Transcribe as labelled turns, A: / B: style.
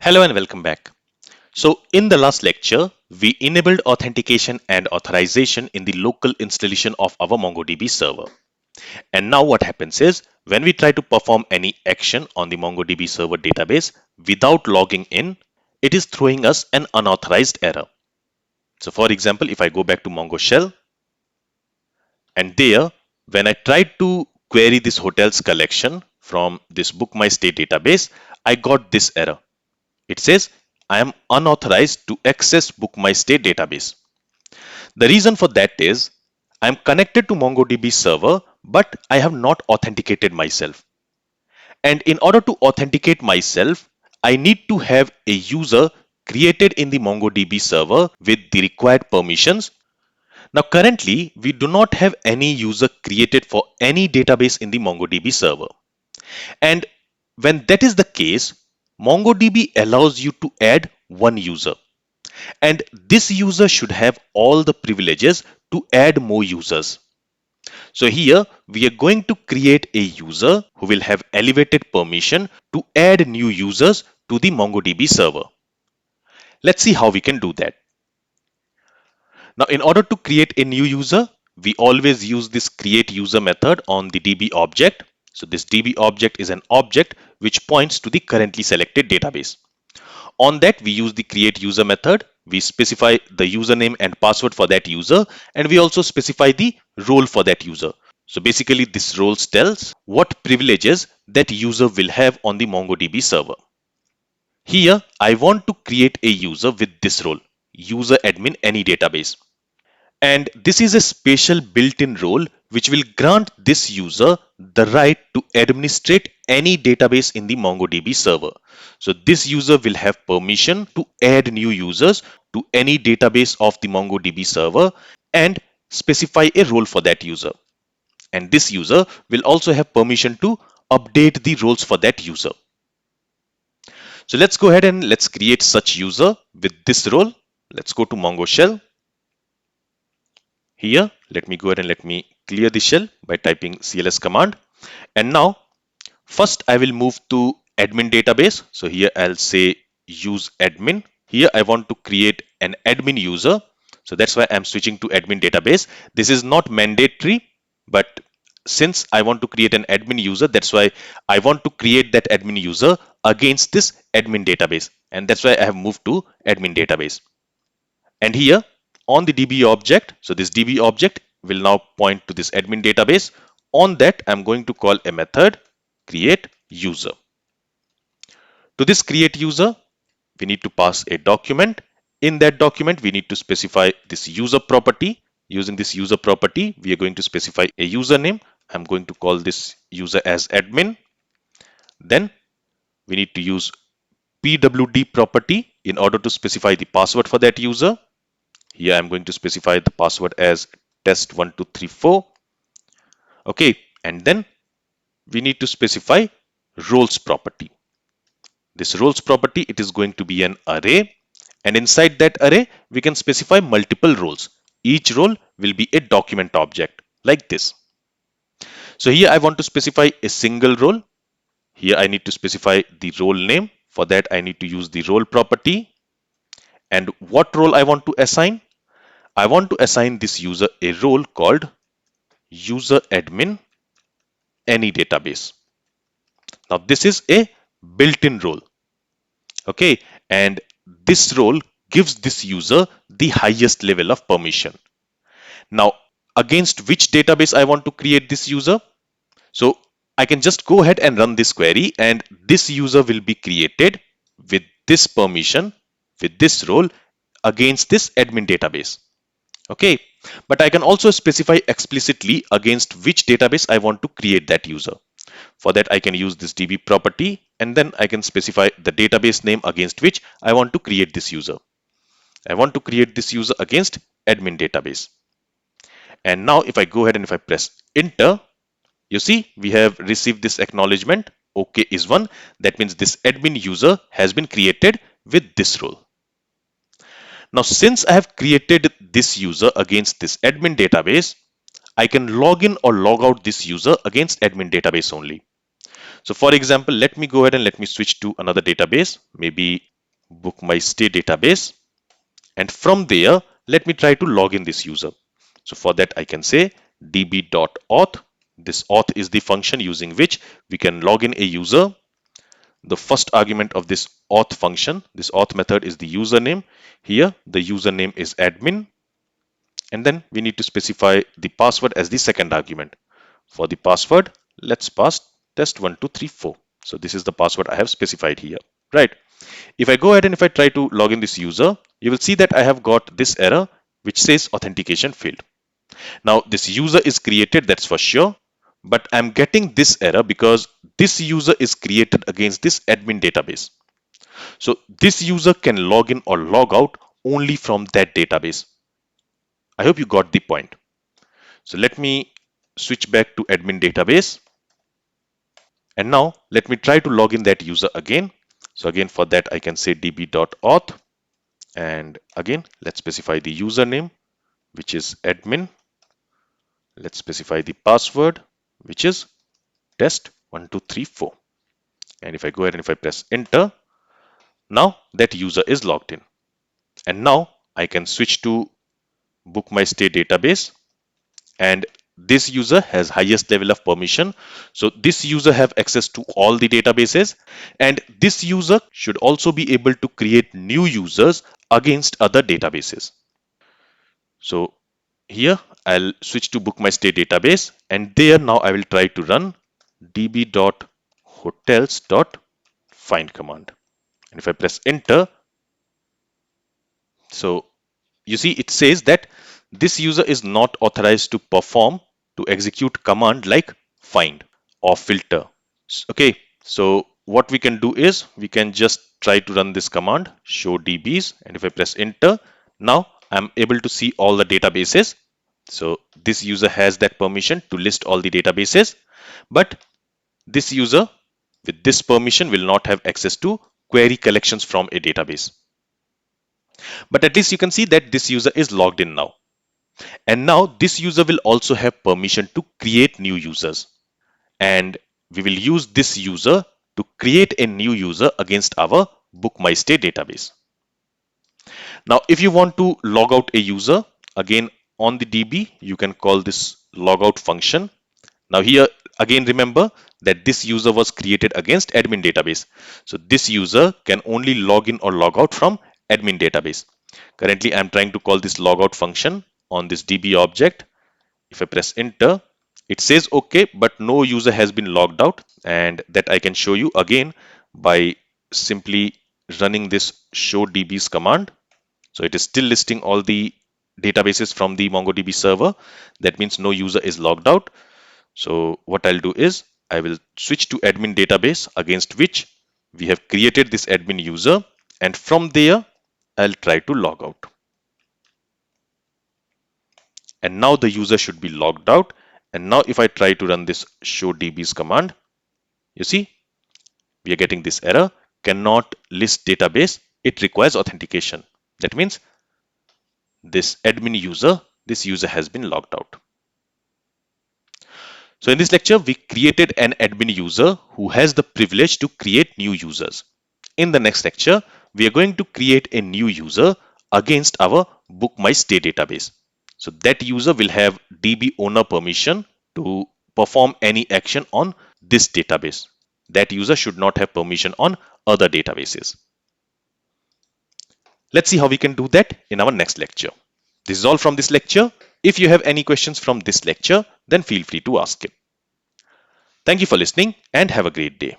A: Hello and welcome back. So in the last lecture, we enabled authentication and authorization in the local installation of our MongoDB server. And now what happens is when we try to perform any action on the MongoDB server database without logging in, it is throwing us an unauthorized error. So for example, if I go back to Mongo Shell and there, when I tried to query this hotels collection from this book my stay database, I got this error. It says, I am unauthorized to access Book My Stay database. The reason for that is I am connected to MongoDB server, but I have not authenticated myself. And in order to authenticate myself, I need to have a user created in the MongoDB server with the required permissions. Now, currently, we do not have any user created for any database in the MongoDB server. And when that is the case, MongoDB allows you to add one user. And this user should have all the privileges to add more users. So here we are going to create a user who will have elevated permission to add new users to the MongoDB server. Let's see how we can do that. Now, in order to create a new user, we always use this createUser method on the DB object. So this DB object is an object which points to the currently selected database. On that, we use the createUser method. We specify the username and password for that user, and we also specify the role for that user. So basically, this role tells what privileges that user will have on the MongoDB server. Here, I want to create a user with this role, userAdminAnyDatabase. And this is a special built-in role which will grant this user the right to administrate any database in the MongoDB server. So this user will have permission to add new users to any database of the MongoDB server and specify a role for that user. And this user will also have permission to update the roles for that user. So let's go ahead and let's create such user with this role. Let's go to Mongo Shell. Here, let me go ahead and let me clear the shell by typing cls command. And now, first I will move to admin database. So here I'll say use admin. Here I want to create an admin user. So that's why I'm switching to admin database. This is not mandatory, but since I want to create an admin user, that's why I want to create that admin user against this admin database. And that's why I have moved to admin database. And here on the DB object, so this DB object will now point to this admin database. On that, I'm going to call a method create user. To this create user, we need to pass a document. In that document, we need to specify this user property. Using this user property, we are going to specify a username. I'm going to call this user as admin. Then we need to use pwd property in order to specify the password for that user. Here I'm going to specify the password as test1234. Okay, and then we need to specify roles property. This roles property, it is going to be an array, and inside that array we can specify multiple roles. Each role will be a document object like this. So here I want to specify a single role. Here I need to specify the role name. For that I need to use the role property. And what role I want to assign? I want to assign this user a role called userAdminAnyDatabase. Now this is a built-in role. Okay, and this role gives this user the highest level of permission. Now, against which database I want to create this user? So I can just go ahead and run this query, and this user will be created with this permission, with this role against this admin database. Okay, but I can also specify explicitly against which database I want to create that user. For that, I can use this db property, and then I can specify the database name against which I want to create this user. I want to create this user against admin database. And now if I go ahead and if I press enter, you see we have received this acknowledgement. OK is 1. That means this admin user has been created with this role. Now, since I have created this user against this admin database, I can log in or log out this user against admin database only. So for example, let me go ahead and let me switch to another database, maybe book my stay database, and from there, let me try to log in this user. So for that, I can say db.auth. This auth is the function using which we can log in a user. The first argument of this auth function, this auth method, is the username. Here, the username is admin. And then we need to specify the password as the second argument. For the password, let's pass test1234. So this is the password I have specified here, right? If I go ahead and if I try to log in this user, you will see that I have got this error which says authentication failed. Now this user is created, that's for sure, but I'm getting this error because this user is created against this admin database. So this user can log in or log out only from that database. I hope you got the point. So let me switch back to admin database. And now let me try to log in that user again. So again, for that, I can say db.auth. And again, let's specify the username, which is admin. Let's specify the password, which is test1234. And if I go ahead and if I press enter, now that user is logged in. And now I can switch to book my stay database, and this user has highest level of permission. So this user have access to all the databases, and this user should also be able to create new users against other databases. So here I'll switch to book my stay database, and there now I will try to run db.hotels.find command. And if I press enter, so you see it says that this user is not authorized to execute command like find or filter. Okay, so what we can do is we can just try to run this command show dbs, and if I press enter, now I'm able to see all the databases. So this user has that permission to list all the databases, but this user with this permission will not have access to query collections from a database. But at least you can see that this user is logged in now. And now this user will also have permission to create new users. And we will use this user to create a new user against our book my stay database. Now, if you want to log out a user, again on the DB, you can call this logout function. Now here again, remember that this user was created against admin database. So this user can only log in or log out from admin database. Currently, I'm trying to call this logout function on this DB object. If I press enter, it says okay, but no user has been logged out, and that I can show you again by simply running this show dbs command. So it is still listing all the databases from the MongoDB server. That means no user is logged out. So what I'll do is I will switch to admin database against which we have created this admin user, and from there I'll try to log out. And now the user should be logged out. And now if I try to run this show dbs command, you see we are getting this error, cannot list database, it requires authentication. That means this this user has been logged out. So in this lecture, we created an admin user who has the privilege to create new users. In the next lecture, we are going to create a new user against our book my stay database. So that user will have DB owner permission to perform any action on this database. That user should not have permission on other databases. Let's see how we can do that in our next lecture. This is all from this lecture. If you have any questions from this lecture, then feel free to ask it. Thank you for listening and have a great day.